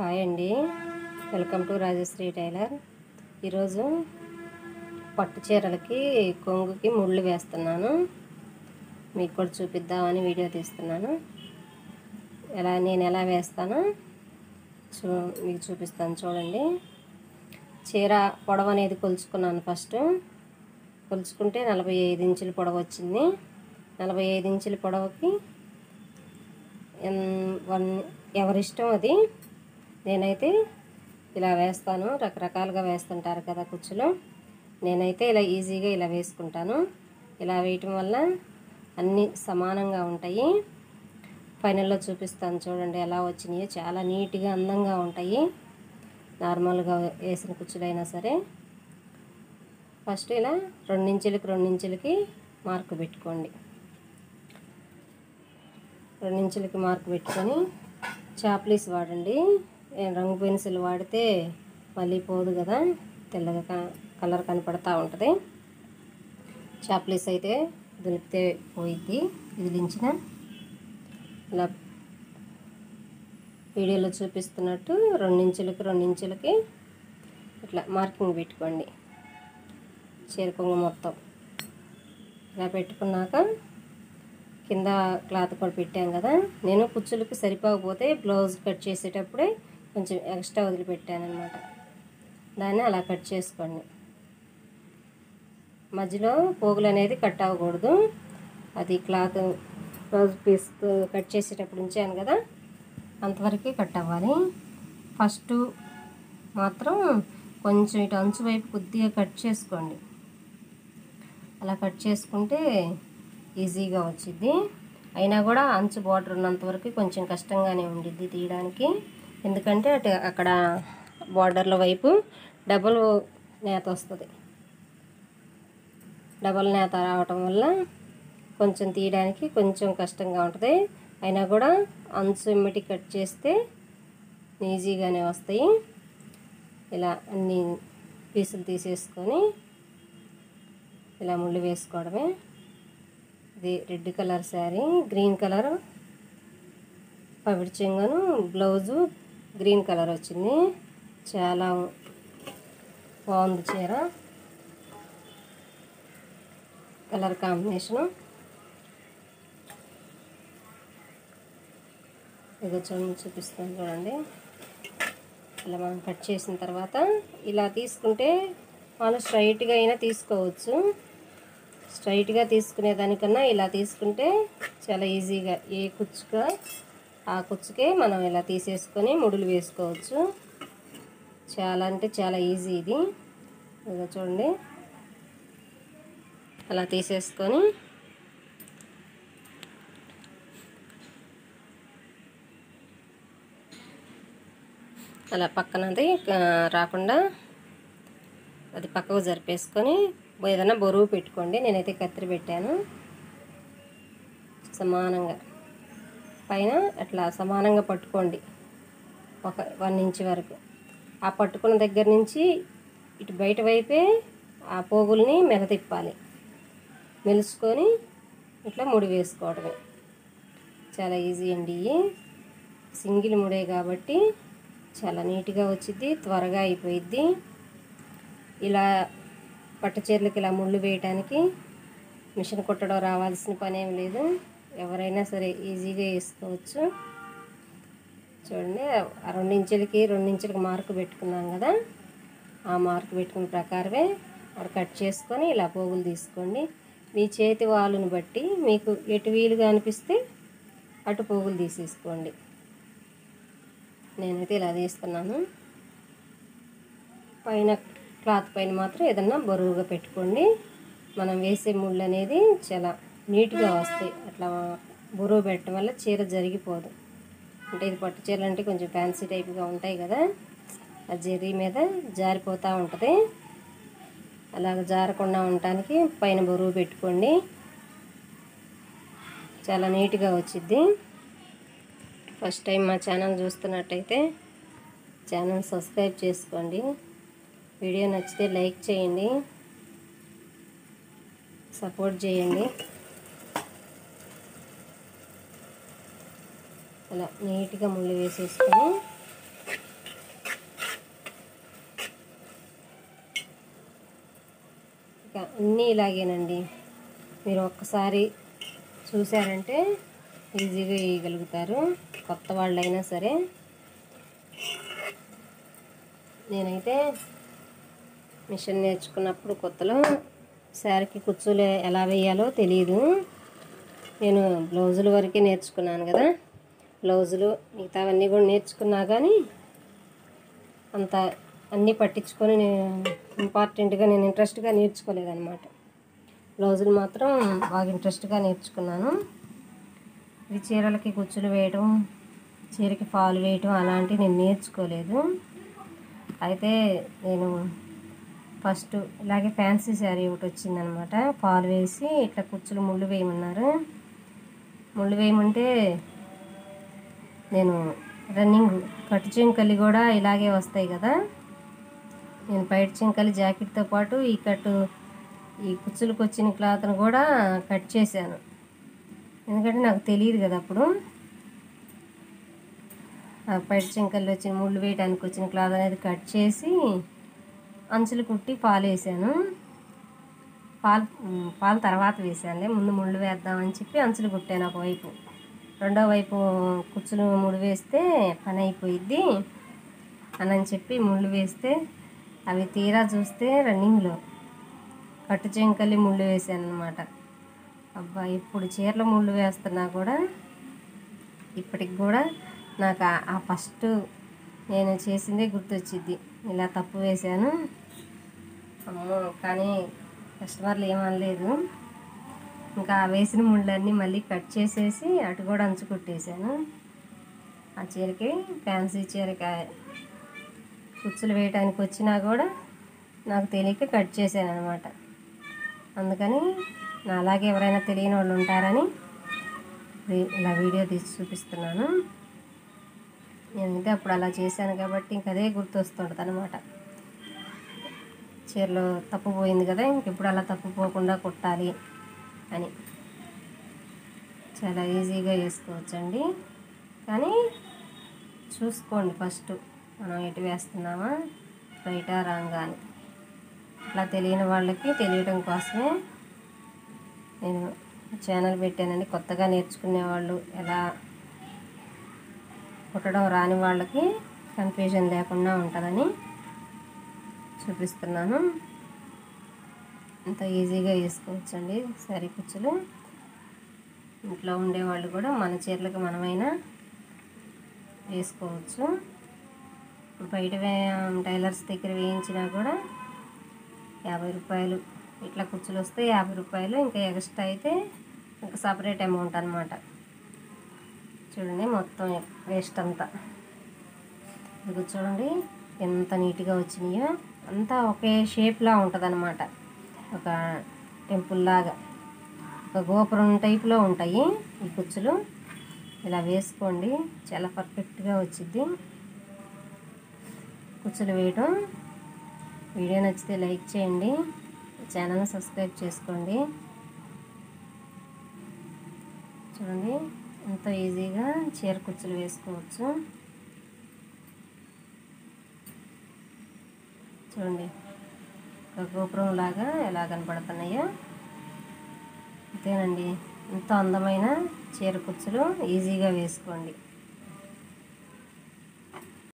Hi అండి, welcome to Rajshri tailor. ఈరోజు పట్టు చీరలకి కొంగుకి ముళ్ళు వేస్తున్నాను. మీకు కూడా చూపిద్దామని వీడియో తీస్తున్నాను. నేను ఎలా వేస్తానో మీకు చూపిస్తాను చూడండి. చీర పొడవు అనేది కొలుచుకున్నాను. ఫస్ట్ కొలుచుకుంటే 45 ఇంచుల పొడవు వచ్చింది. 45 ఇంచుల పొడవుకి ఎవరిష్టం అది. నేనైతే ఇలా వేస్తాను. రకరకాలుగా వేస్తుంటారు కదా కుచ్చులు. నేనైతే ఇలా ఈజీగా ఇలా వేసుకుంటాను. ఇలా వేయటం వల్ల అన్నీ సమానంగా ఉంటాయి. ఫైనల్లో చూపిస్తాను చూడండి ఎలా వచ్చినాయో. చాలా నీట్గా అందంగా ఉంటాయి, నార్మల్గా వేసిన కుచ్చులైనా సరే. ఫస్ట్ ఇలా 2 ఇంచులకి 2 ఇంచులకి మార్కు పెట్టుకోండి. 2 ఇంచులకి మార్కు పెట్టుకొని చాప్లీస్ వాడండి. రంగు పెన్సిల్ వాడితే మళ్ళీ పోదు కదా, తెల్లగా కలర్ కనపడతా ఉంటుంది. చాప్లీస్ అయితే దులిపితే పోయిద్ది. ఇది దించిన ఇలా వీడియోలో చూపిస్తున్నట్టు 2 ఇంచులకి 2 ఇంచులకి ఇట్లా మార్కింగ్ పెట్టుకోండి. చీర కొంగు మొత్తం ఇలా పెట్టుకున్నాక కింద క్లాత్ కూడా పెట్టాం కదా. నేను కుచ్చులకి సరిపోకపోతే బ్లౌజ్ కట్ చేసేటప్పుడే కొంచెం ఎక్స్ట్రా వదిలిపెట్టాను అనమాట. దాన్ని అలా కట్ చేసుకోండి. మధ్యలో పోగులు అనేది కట్ అవ్వకూడదు. అది క్లాత్ బ్లౌజ్ పీస్ కట్ చేసేటప్పుడు ఉంచాను కదా, అంతవరకు కట్ అవ్వాలి. ఫస్ట్ మాత్రం కొంచెం ఇటు అంచు వైపు కొద్దిగా కట్ చేసుకోండి. అలా కట్ చేసుకుంటే ఈజీగా వచ్చింది. అయినా కూడా అంచు బార్డర్ ఉన్నంత వరకు కొంచెం కష్టంగానే ఉండిద్ది తీయడానికి. ఎందుకంటే అక్కడ బార్డర్ల వైపు డబల్ నేత వస్తుంది. డబల్ నేత రావటం వల్ల కొంచెం తీయడానికి కొంచెం కష్టంగా ఉంటుంది. అయినా కూడా అంచు ఎమ్మటి కట్ చేస్తే ఈజీగానే వస్తాయి. ఇలా అన్ని పీసులు తీసేసుకొని ఇలా ముళ్ళు వేసుకోవడమే. ఇది red colour sari, green colour పవిడి చెంగును, బ్లౌజు గ్రీన్ కలర్ వచ్చింది. చాలా బాగుంది చీర, కలర్ కాంబినేషను. ఇదో చూపిస్తాను చూడండి. ఇలా మనం కట్ చేసిన తర్వాత ఇలా తీసుకుంటే మనం స్ట్రైట్గా అయినా తీసుకోవచ్చు. స్ట్రైట్గా తీసుకునే దానికన్నా ఇలా తీసుకుంటే చాలా ఈజీగా ఏ కుచ్చుగా ఆ కుచ్చుకే మనం ఇలా తీసేసుకొని ముడులు వేసుకోవచ్చు. చాలా అంటే చాలా ఈజీ ఇది. ఇదిగో చూడండి, అలా తీసేసుకొని అలా పక్కనది రాకుండా అది పక్కకు జరిపేసుకొని ఏదైనా బరువు పెట్టుకోండి. నేనైతే కత్తిరి పెట్టాను. సమానంగా పైన అట్లా సమానంగా పట్టుకోండి, ఒక 1 ఇంచ్ వరకు. ఆ పట్టుకున్న దగ్గర నుంచి ఇటు బయట వైపే ఆ పోగుల్ని మెలతిప్పాలి. మెలుసుకొని ఇట్లా ముడి వేసుకోవడమే. చాలా ఈజీ అండి. సింగిల్ ముడే కాబట్టి చాలా నీట్గా వచ్చిద్ది, త్వరగా అయిపోయిద్ది. ఇలా పట్టు చీరలకి ఇలా ముళ్ళు వేయటానికి మిషన్ కుట్టడం రావాల్సిన పని ఏం లేదు. ఎవరైనా సరే ఈజీగా వేసుకోవచ్చు. చూడండి, 2 ఇంచులకి 2 ఇంచులకి మార్కు పెట్టుకున్నాం కదా, ఆ మార్కు పెట్టుకున్న ప్రకారమే అక్కడ కట్ చేసుకొని ఇలా పోగులు తీసుకోండి. మీ చేతి వాలుని బట్టి మీకు ఎటు వీలుగా అనిపిస్తే అటు పోగులు తీసేసుకోండి. నేనైతే ఇలా తీస్తున్నాను. పైన క్లాత్ పైన మాత్రం ఏదన్నా బరువుగా పెట్టుకోండి. మనం వేసే ముళ్ళు అనేది చాలా నీట్గా వస్తాయి. అట్లా బరువు పెట్టడం వల్ల చీర జరిగిపోదు. అంటే ఇది పట్టు చీరలు అంటే కొంచెం ఫ్యాన్సీ టైప్గా ఉంటాయి కదా, ఆ జరీ మీద జారిపోతూ ఉంటుంది. అలాగ జారకుండా ఉండటానికి పైన బరువు పెట్టుకోండి. చాలా నీట్గా వచ్చిద్ది. ఫస్ట్ టైం మా ఛానల్ చూస్తున్నట్టయితే ఛానల్ సబ్స్క్రైబ్ చేసుకోండి. వీడియో నచ్చితే లైక్ చేయండి, సపోర్ట్ చేయండి. అలా నీట్గా ముళ్ళు వేసేసుకొని ఇంకా అన్నీ ఇలాగేనండి. మీరు ఒక్కసారి చూసారంటే ఈజీగా వేయగలుగుతారు, కొత్త వాళ్ళైనా సరే. నేనైతే మిషన్ నేర్చుకున్నప్పుడు కొత్తలో శారీకి కుచ్చులు ఎలా వేయాలో తెలియదు. నేను బ్లౌజుల వరకే నేర్చుకున్నాను కదా, బ్లౌజులు మిగతావన్నీ కూడా నేర్చుకున్నా కానీ అంత అన్నీ పట్టించుకొని ఇంపార్టెంట్గా నేను ఇంట్రెస్ట్గా నేర్చుకోలేదన్నమాట. బ్లౌజులు మాత్రం బాగా ఇంట్రెస్ట్గా నేర్చుకున్నాను. ఇది చీరలకి కుచ్చులు వేయడం, చీరకి ఫాల్ వేయటం అలాంటివి నేను నేర్చుకోలేదు. అయితే నేను ఫస్ట్ ఇలాగే ఫ్యాన్సీ శారీ ఒకటి వచ్చిందనమాట. ఫాల్ వేసి ఇట్లా కుచ్చులు ముళ్ళు వేయమన్నారు. ముళ్ళు వేయమంటే నేను రన్నింగ్ కట్టు చెంకలి కూడా ఇలాగే వస్తాయి కదా, నేను పైట చెంకలి జాకెట్తో పాటు ఈ కుచ్చులకు వచ్చిన క్లాత్ను కూడా కట్ చేశాను. ఎందుకంటే నాకు తెలియదు కదా అప్పుడు. పైట చెంకల్లో వచ్చిన ముళ్ళు వేయడానికి వచ్చిన క్లాత్ అనేది కట్ చేసి అంచులు కుట్టి పాలు వేసాను. పాలు తర్వాత వేసానులే, ముందు ముళ్ళు వేద్దామని చెప్పి అంచులు కుట్టాను ఒకవైపు. రెండో వైపు కుచ్చులు ముళ్ళు వేస్తే పని అయిపోయిద్ది అని చెప్పి ముళ్ళు వేస్తే అవి తీరా చూస్తే రన్నింగ్లో కట్టు చెంకలి ముళ్ళు వేసాను అనమాట. అబ్బా, ఇప్పుడు చీరల ముళ్ళు వేస్తున్నా కూడా ఇప్పటికి కూడా నాకు ఆ ఫస్ట్ నేను చేసిందే గుర్తొచ్చిద్ది. ఇలా తప్పు వేశాను అమ్మో, కానీ కస్టమర్లు ఏమనలేదు. ఇంకా వేసిన ముళ్ళన్నీ మళ్ళీ కట్ చేసేసి అటు కూడా అంచు కుట్టేశాను. ఆ చీరకి ఫ్యాన్సీ చీరకి కుచ్చులు వేయడానికి వచ్చినా కూడా నాకు తెలియక కట్ చేశాను అనమాట. అందుకని నా అలాగే ఎవరైనా తెలియని వాళ్ళు ఉంటారని ఇలా వీడియో తీసి చూపిస్తున్నాను. నేనైతే అప్పుడు అలా చేశాను కాబట్టి ఇంక అదే గుర్తొస్తుంటుంది అనమాట. చీరలో తప్పు పోయింది కదా, ఇంకెప్పుడు అలా తప్పు పోకుండా కుట్టాలి అని. చాలా ఈజీగా వేసుకోవచ్చండి, కానీ చూసుకోండి ఫస్ట్ మనం ఎటు వేస్తున్నామా, రైటా రాంగా అని. అట్లా తెలియని వాళ్ళకి తెలియడం కోసమే నేను ఛానల్ పెట్టానండి. కొత్తగా నేర్చుకునే వాళ్ళు, ఎలా కుట్టడం రాని వాళ్ళకి కన్ఫ్యూజన్ లేకుండా ఉంటుందని చూపిస్తున్నాను. ఇంత ఈజీగా వేసుకోవచ్చండి శారీ కుచ్చులు. ఇంట్లో ఉండేవాళ్ళు కూడా మన చీరలకు మనమైనా వేసుకోవచ్చు. బయట టైలర్స్ దగ్గర వేయించినా కూడా 50 రూపాయలు ఇట్లా కుచ్చులు వస్తే 50 రూపాయలు, ఇంకా ఎక్స్ట్రా అయితే ఇంకా సపరేట్ అమౌంట్ అనమాట. చూడండి మొత్తం వేస్ట్ అంతా. ఇది చూడండి ఎంత నీట్గా వచ్చినాయో. అంతా ఒకే షేప్లా ఉంటుంది అనమాట, ఒక టెంపుల్ లాగా, ఒక గోపురం టైప్లో ఉంటాయి ఈ కుచ్చులు. ఇలా వేసుకోండి, చాలా పర్ఫెక్ట్గా వచ్చిద్ది కుచ్చులు వేయడం. వీడియో నచ్చితే లైక్ చేయండి, ఛానల్ని సబ్స్క్రైబ్ చేసుకోండి. చూడండి ఎంతో ఈజీగా చీర కుచ్చులు వేసుకోవచ్చు. చూడండి ఒక గోపురం లాగా ఎలా కనపడుతున్నాయో. అంతేనండి, ఎంతో అందమైన చీర కుచ్చులు ఈజీగా వేసుకోండి.